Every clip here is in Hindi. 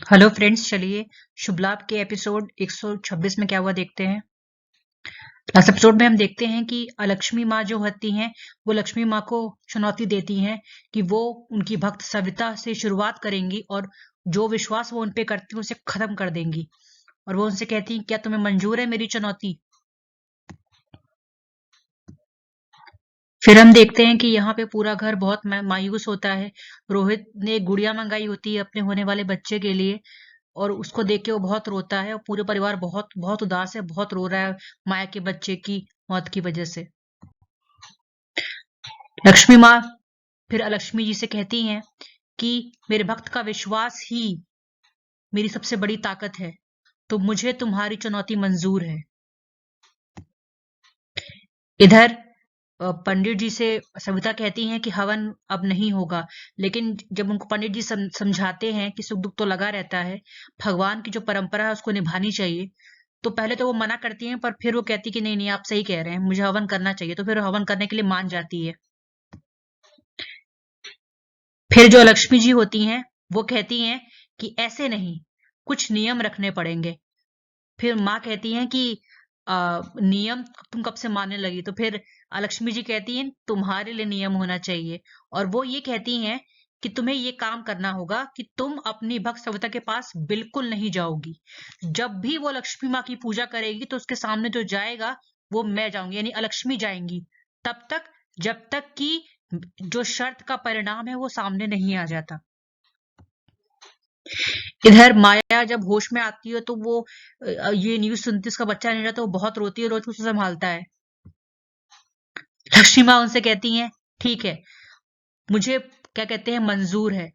हेलो फ्रेंड्स, चलिए शुभ लाभ के एपिसोड 126 में क्या हुआ देखते हैं। लास्ट एपिसोड में हम देखते हैं कि अलक्ष्मी माँ जो होती हैं वो लक्ष्मी माँ को चुनौती देती हैं कि वो उनकी भक्त सविता से शुरुआत करेंगी और जो विश्वास वो उनपे करती है उसे खत्म कर देंगी। और वो उनसे कहती हैं, क्या तुम्हें मंजूर है मेरी चुनौती? फिर हम देखते हैं कि यहाँ पे पूरा घर बहुत मायूस होता है। रोहित ने एक गुड़िया मंगाई होती है अपने होने वाले बच्चे के लिए और उसको देख के वो बहुत रोता है और पूरे परिवार बहुत बहुत उदास है, बहुत रो रहा है माया के बच्चे की मौत की वजह से। लक्ष्मी माँ फिर अलक्ष्मी जी से कहती हैं कि मेरे भक्त का विश्वास ही मेरी सबसे बड़ी ताकत है, तो मुझे तुम्हारी चुनौती मंजूर है। इधर पंडित जी से सविता कहती हैं कि हवन अब नहीं होगा, लेकिन जब उनको पंडित जी समझाते हैं कि सुख दुख तो लगा रहता है, भगवान की जो परंपरा है उसको निभानी चाहिए, तो पहले तो वो मना करती हैं, पर फिर वो कहती कि नहीं नहीं आप सही कह रहे हैं, मुझे हवन करना चाहिए, तो फिर हवन करने के लिए मान जाती है। फिर जो लक्ष्मी जी होती हैं वो कहती हैं कि ऐसे नहीं, कुछ नियम रखने पड़ेंगे। फिर माँ कहती हैं कि नियम तुम कब से मानने लगी? तो फिर लक्ष्मी जी कहती हैं तुम्हारे लिए नियम होना चाहिए। और वो ये कहती हैं कि तुम्हें ये काम करना होगा कि तुम अपनी भक्त सविता के पास बिल्कुल नहीं जाओगी। जब भी वो लक्ष्मी माँ की पूजा करेगी तो उसके सामने जो जाएगा वो मैं जाऊंगी, यानी अलक्ष्मी जाएंगी। तब तक, जब तक कि जो शर्त का परिणाम है वो सामने नहीं आ जाता। इधर माया जब होश में आती है तो वो ये न्यूज सुनती है उसका बच्चा नहीं रहा, तो वो बहुत रोती है, रोज उसे संभालता है। लक्ष्मी माँ उनसे कहती हैं ठीक है, मुझे क्या कहते हैं मंजूर है,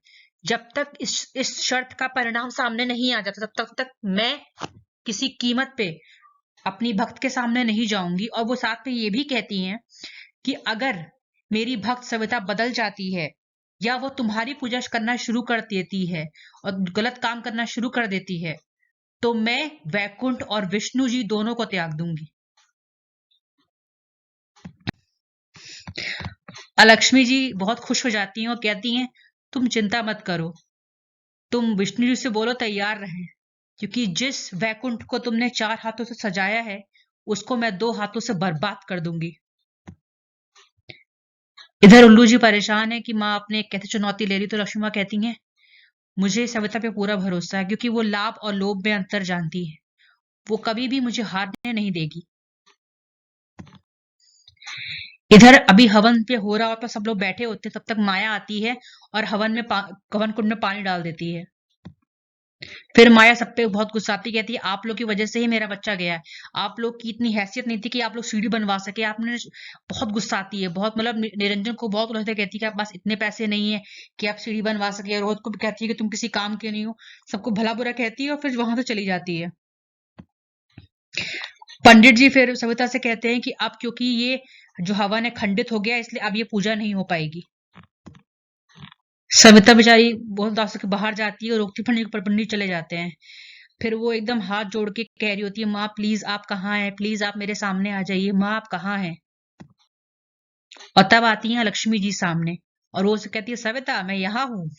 जब तक इस शर्त का परिणाम सामने नहीं आ जाता तब तक मैं किसी कीमत पे अपनी भक्त के सामने नहीं जाऊंगी। और वो साथ में ये भी कहती हैं कि अगर मेरी भक्त सविता बदल जाती है या वो तुम्हारी पूजा करना शुरू कर देती है और गलत काम करना शुरू कर देती है, तो मैं वैकुंठ और विष्णु जी दोनों को त्याग दूंगी। अलक्ष्मी जी बहुत खुश हो जाती हैं और कहती हैं तुम चिंता मत करो, तुम विष्णु जी से बोलो तैयार रहें, क्योंकि जिस वैकुंठ को तुमने 4 हाथों से सजाया है उसको मैं 2 हाथों से बर्बाद कर दूंगी। इधर उल्लू जी परेशान है कि माँ अपने कैसे चुनौती ले रही, तो लक्ष्मी माँ कहती हैं मुझे सविता पे पूरा भरोसा है, क्योंकि वो लाभ और लोभ में अंतर जानती है, वो कभी भी मुझे हारने नहीं देगी। इधर अभी हवन पे हो रहा होता, सब लोग बैठे होते, तब तक माया आती है और हवन कुंड में पानी डाल देती है। फिर माया सब पे बहुत गुस्साती कहती है आप लोग की वजह से ही मेरा बच्चा गया है, आप लोग की इतनी हैसियत नहीं थी कि आप लोग सीढ़ी बनवा सके, आपने बहुत गुस्साती है, बहुत मतलब निरंजन को बहुत उलझते कहती है कि आप पास इतने पैसे नहीं है कि आप सीढ़ी बनवा सके, रोहित को भी कहती है कि तुम किसी काम के नहीं हो, सबको भला बुरा कहती है और फिर वहां से चली जाती है। पंडित जी फिर सविता से कहते हैं कि अब क्योंकि ये जो हवन है खंडित हो गया, इसलिए अब ये पूजा नहीं हो पाएगी। सविता बेचारी बहुत उदास होकर बाहर जाती है और रोकती पर पंडित चले जाते हैं। फिर वो एकदम हाथ जोड़ के कह रही होती है माँ प्लीज आप कहाँ हैं, प्लीज आप मेरे सामने आ जाइए, माँ आप कहाँ हैं? और तब आती हैं लक्ष्मी जी सामने और वो उसे कहती है सविता मैं यहाँ हूँ।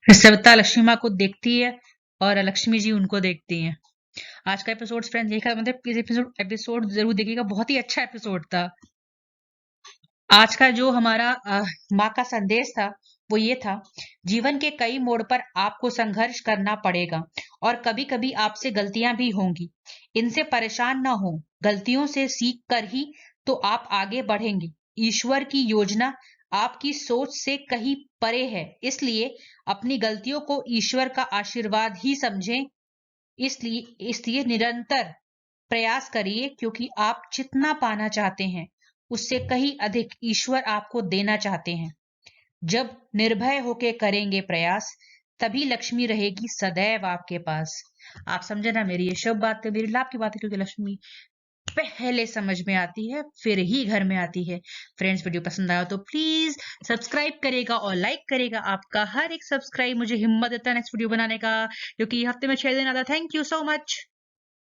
फिर सविता लक्ष्मी माँ को देखती है और लक्ष्मी जी उनको देखती हैं। आज का एपिसोड फ्रेंड्स देखा, मतलब एपिसोड एपिसोड जरूर देखिएगा, बहुत ही अच्छा एपिसोड था। आज का जो हमारा माँ का संदेश था वो ये था, जीवन के कई मोड़ पर आपको संघर्ष करना पड़ेगा और कभी-कभी आपसे गलतियां भी होंगी। इनसे परेशान ना हो, गलतियों से सीख कर ही तो आप आगे बढ़ेंगे। ईश्वर की योजना आपकी सोच से कहीं परे है, इसलिए अपनी गलतियों को ईश्वर का आशीर्वाद ही समझें। इसलिए इसलिए निरंतर प्रयास करिए, क्योंकि आप जितना पाना चाहते हैं उससे कहीं अधिक ईश्वर आपको देना चाहते हैं। जब निर्भय होके करेंगे प्रयास, तभी लक्ष्मी रहेगी सदैव आपके पास। आप समझे ना, मेरी ये शुभ बात है, मेरी लाभ की बात है, क्योंकि लक्ष्मी पहले समझ में आती है फिर ही घर में आती है। फ्रेंड्स वीडियो पसंद आया तो प्लीज सब्सक्राइब करेगा और लाइक करेगा, आपका हर एक सब्सक्राइब मुझे हिम्मत देता है नेक्स्ट वीडियो बनाने का, क्योंकि हफ्ते में 6 दिन आता है। Thank you so much.